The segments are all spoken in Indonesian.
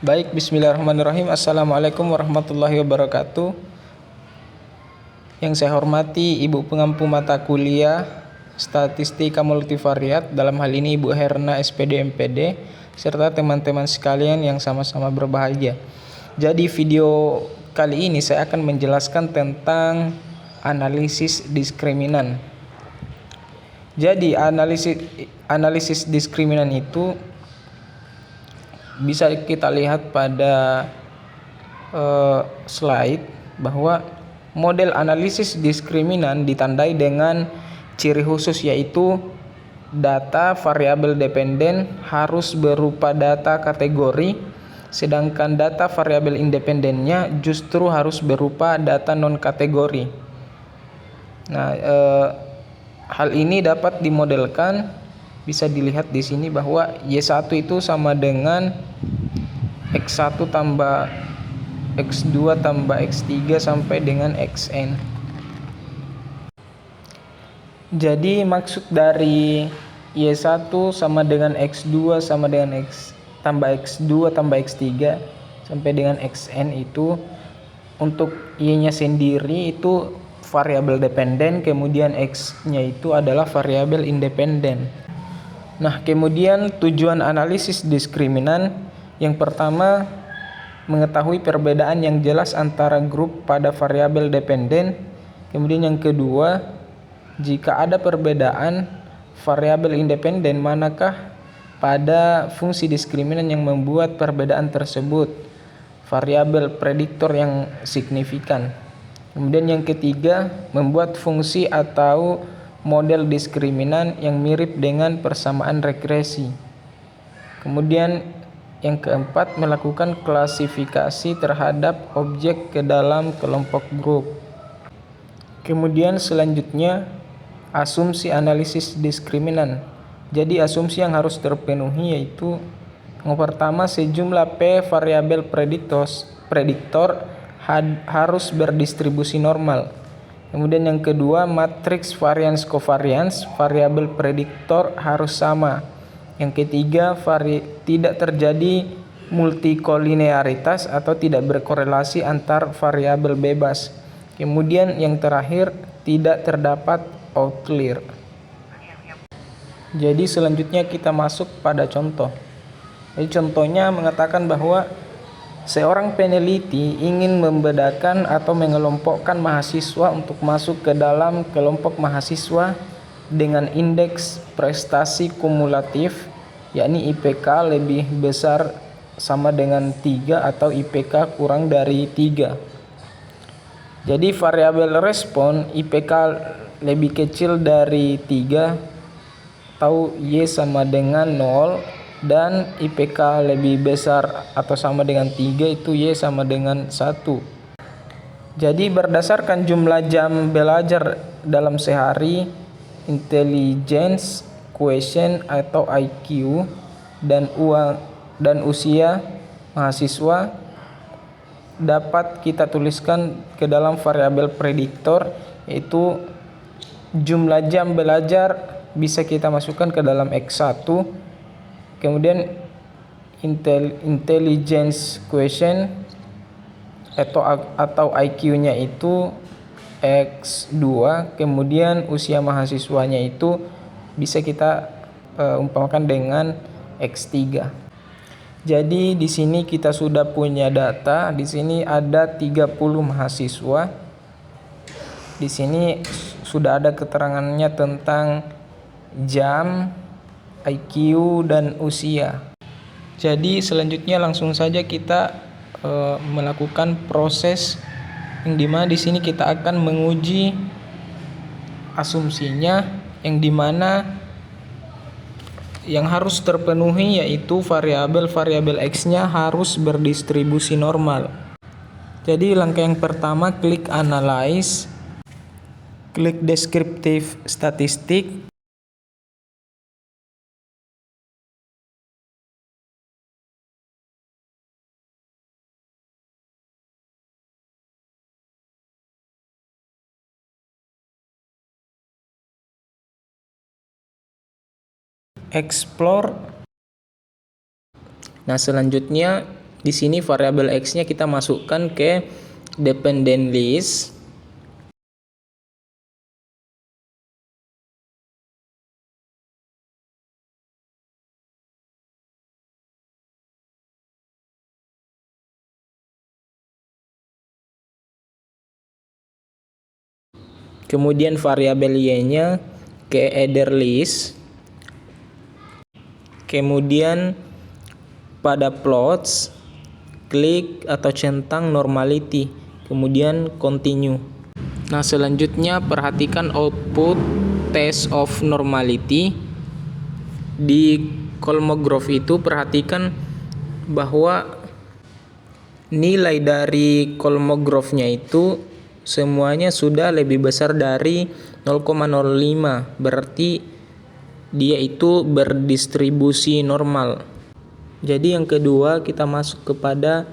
Baik, bismillahirrahmanirrahim. Assalamualaikum warahmatullahi wabarakatuh. Yang saya hormati Ibu Pengampu Mata Kuliah Statistika Multivariat, dalam hal ini Ibu Herna SPD MPD, serta teman-teman sekalian yang sama-sama berbahagia. Jadi video kali ini saya akan menjelaskan tentang analisis diskriminan. Jadi analisis diskriminan itu bisa kita lihat pada slide bahwa model analisis diskriminan ditandai dengan ciri khusus, yaitu data variabel dependen harus berupa data kategori, sedangkan data variabel independennya justru harus berupa data non kategori. Nah, hal ini dapat dimodelkan, bisa dilihat di sini bahwa Y1 itu sama dengan X1 tambah X2 tambah X3 sampai dengan Xn. Jadi maksud dari Y1 sama dengan X2 sama dengan X tambah X2 tambah X3 sampai dengan Xn itu, untuk Y-nya sendiri itu variabel dependen, kemudian X-nya itu adalah variabel independen. Nah, kemudian tujuan analisis diskriminan yang pertama, mengetahui perbedaan yang jelas antara grup pada variabel dependen. Kemudian yang kedua, jika ada perbedaan variabel independen, manakah pada fungsi diskriminan yang membuat perbedaan tersebut variabel prediktor yang signifikan. Kemudian yang ketiga, membuat fungsi atau model diskriminan yang mirip dengan persamaan regresi. Kemudian yang keempat, melakukan klasifikasi terhadap objek ke dalam kelompok grup. Kemudian selanjutnya, asumsi analisis diskriminan. Jadi asumsi yang harus terpenuhi yaitu yang pertama, sejumlah P variabel prediktor harus berdistribusi normal. Kemudian yang kedua, matriks varians covariance variabel prediktor harus sama. Yang ketiga, tidak terjadi multikolinearitas atau tidak berkorelasi antar variabel bebas. Kemudian yang terakhir, tidak terdapat outlier. Jadi selanjutnya kita masuk pada contoh. Jadi contohnya mengatakan bahwa seorang peneliti ingin membedakan atau mengelompokkan mahasiswa untuk masuk ke dalam kelompok mahasiswa dengan indeks prestasi kumulatif, yakni IPK lebih besar sama dengan 3 atau IPK kurang dari 3. Jadi variabel respon IPK lebih kecil dari 3 atau Y sama dengan 0, dan IPK lebih besar atau sama dengan 3 itu Y sama dengan 1. Jadi berdasarkan jumlah jam belajar dalam sehari, intelligence quotient atau IQ, dan usia mahasiswa dapat kita tuliskan ke dalam variabel prediktor, yaitu jumlah jam belajar bisa kita masukkan ke dalam X1. Kemudian intelligence quotient atau IQ-nya itu X2, kemudian usia mahasiswanya itu bisa kita umpamakan dengan X3. Jadi di sini kita sudah punya data. Di sini ada 30 mahasiswa. Di sini sudah ada keterangannya tentang jam, IQ, dan usia. Jadi selanjutnya langsung saja kita melakukan proses yang dimana di sini kita akan menguji asumsinya, yang dimana yang harus terpenuhi yaitu variabel X-nya harus berdistribusi normal. Jadi langkah yang pertama, klik analyze, klik descriptive statistik, explore. Nah, selanjutnya di sini variabel X-nya kita masukkan ke dependent list. Kemudian variabel Y-nya ke header list. Kemudian pada plots klik atau centang normality, kemudian continue. Nah, selanjutnya perhatikan output test of normality. Di Kolmogorov itu perhatikan bahwa nilai dari Kolmogorovnya itu semuanya sudah lebih besar dari 0,05, berarti dia itu berdistribusi normal. Jadi yang kedua kita masuk kepada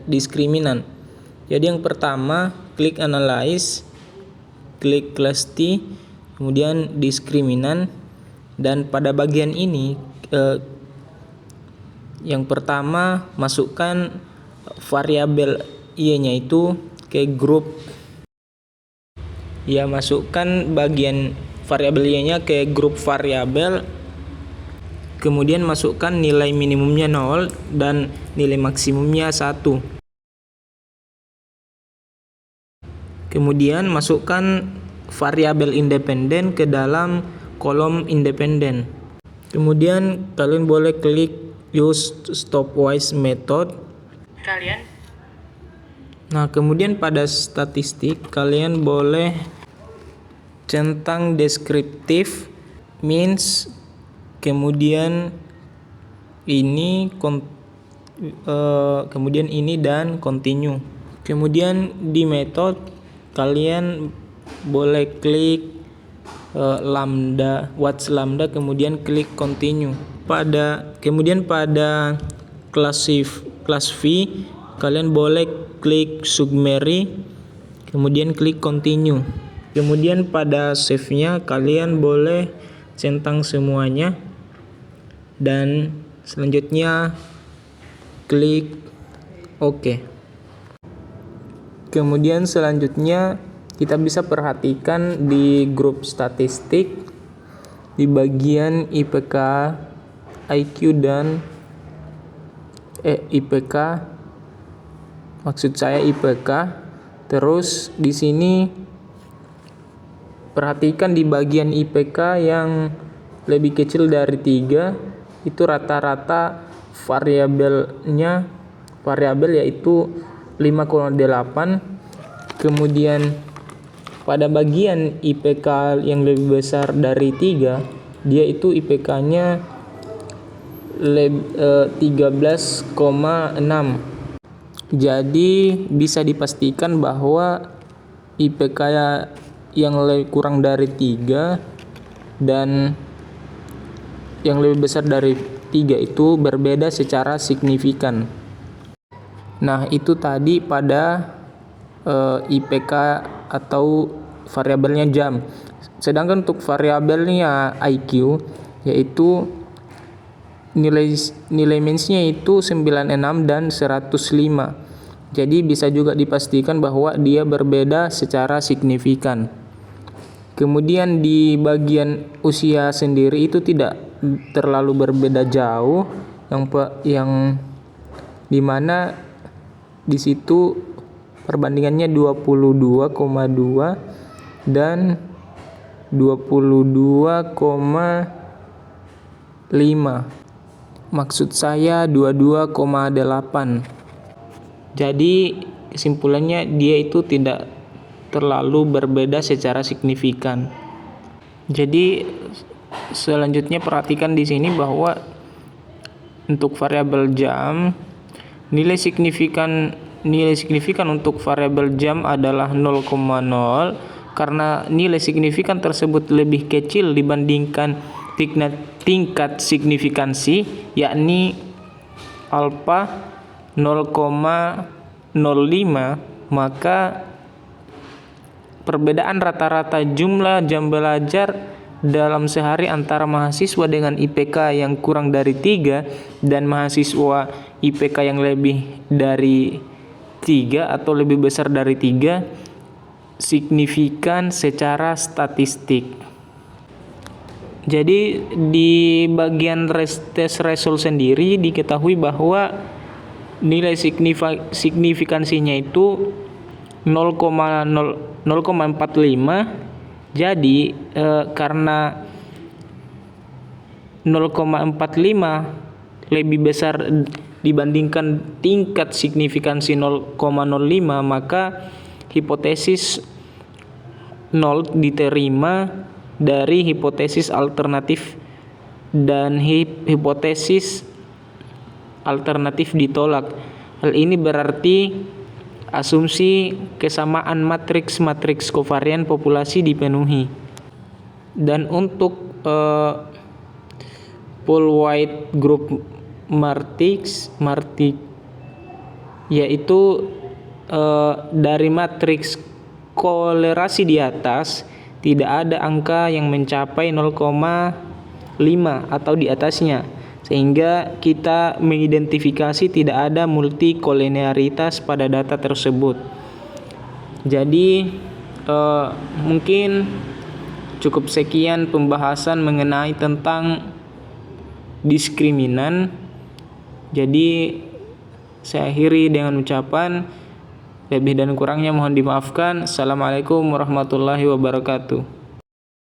diskriminan. Jadi yang pertama klik analyze, klik class T, kemudian diskriminan, dan pada bagian ini yang pertama masukkan variabel Y-nya itu ke grup. Ya, masukkan bagian variabel Y-nya ke grup variabel. Kemudian masukkan nilai minimumnya 0 dan nilai maksimumnya 1. Kemudian masukkan variabel independen ke dalam kolom independen. Kemudian kalian boleh klik use stopwatch method. Nah, kemudian pada statistik kalian boleh centang deskriptif, means, kemudian ini dan continue. Kemudian di method kalian boleh klik lambda, what's lambda, kemudian klik continue. Kemudian pada class V kalian boleh klik summary, kemudian klik continue. Kemudian pada save-nya kalian boleh centang semuanya dan selanjutnya klik OK. Kemudian selanjutnya kita bisa perhatikan di grup statistik di bagian IPK, IQ dan IPK. Maksud saya IPK. Terus di sini perhatikan di bagian IPK yang lebih kecil dari 3 itu rata-rata variabel yaitu 5,8. Kemudian pada bagian IPK yang lebih besar dari 3, dia itu IPK-nya 13,6. Jadi bisa dipastikan bahwa IPK yang kurang dari 3 dan yang lebih besar dari 3 itu berbeda secara signifikan. Nah, itu tadi pada IPK atau variabelnya jam. Sedangkan untuk variabelnya IQ yaitu nilai means-nya itu 96 dan 105. Jadi bisa juga dipastikan bahwa dia berbeda secara signifikan. Kemudian di bagian usia sendiri itu tidak terlalu berbeda jauh, yang dimana di situ perbandingannya 22,2 dan 22,5. Maksud saya 22,8. Jadi kesimpulannya dia itu tidak terlalu berbeda secara signifikan. Jadi selanjutnya perhatikan di sini bahwa untuk variabel jam nilai signifikan untuk variabel jam adalah 0,0 karena nilai signifikan tersebut lebih kecil dibandingkan tingkat signifikansi, yakni alfa 0,05, maka perbedaan rata-rata jumlah jam belajar dalam sehari antara mahasiswa dengan IPK yang kurang dari 3 dan mahasiswa IPK yang lebih dari 3 atau lebih besar dari 3 signifikan secara statistik. Jadi di bagian tes result sendiri diketahui bahwa nilai signifikansinya itu 0,45. Jadi karena 0,45 lebih besar dibandingkan tingkat signifikansi 0,05, maka hipotesis 0 diterima dari hipotesis alternatif dan hipotesis alternatif ditolak. Hal ini berarti asumsi kesamaan matriks kovarian populasi dipenuhi. Dan untuk pool wide group matrix yaitu dari matriks kolerasi di atas tidak ada angka yang mencapai 0,5 atau di atasnya, sehingga kita mengidentifikasi tidak ada multikolinearitas pada data tersebut. Jadi mungkin cukup sekian pembahasan mengenai tentang diskriminan. Jadi saya akhiri dengan ucapan lebih dan kurangnya mohon dimaafkan. Assalamualaikum warahmatullahi wabarakatuh.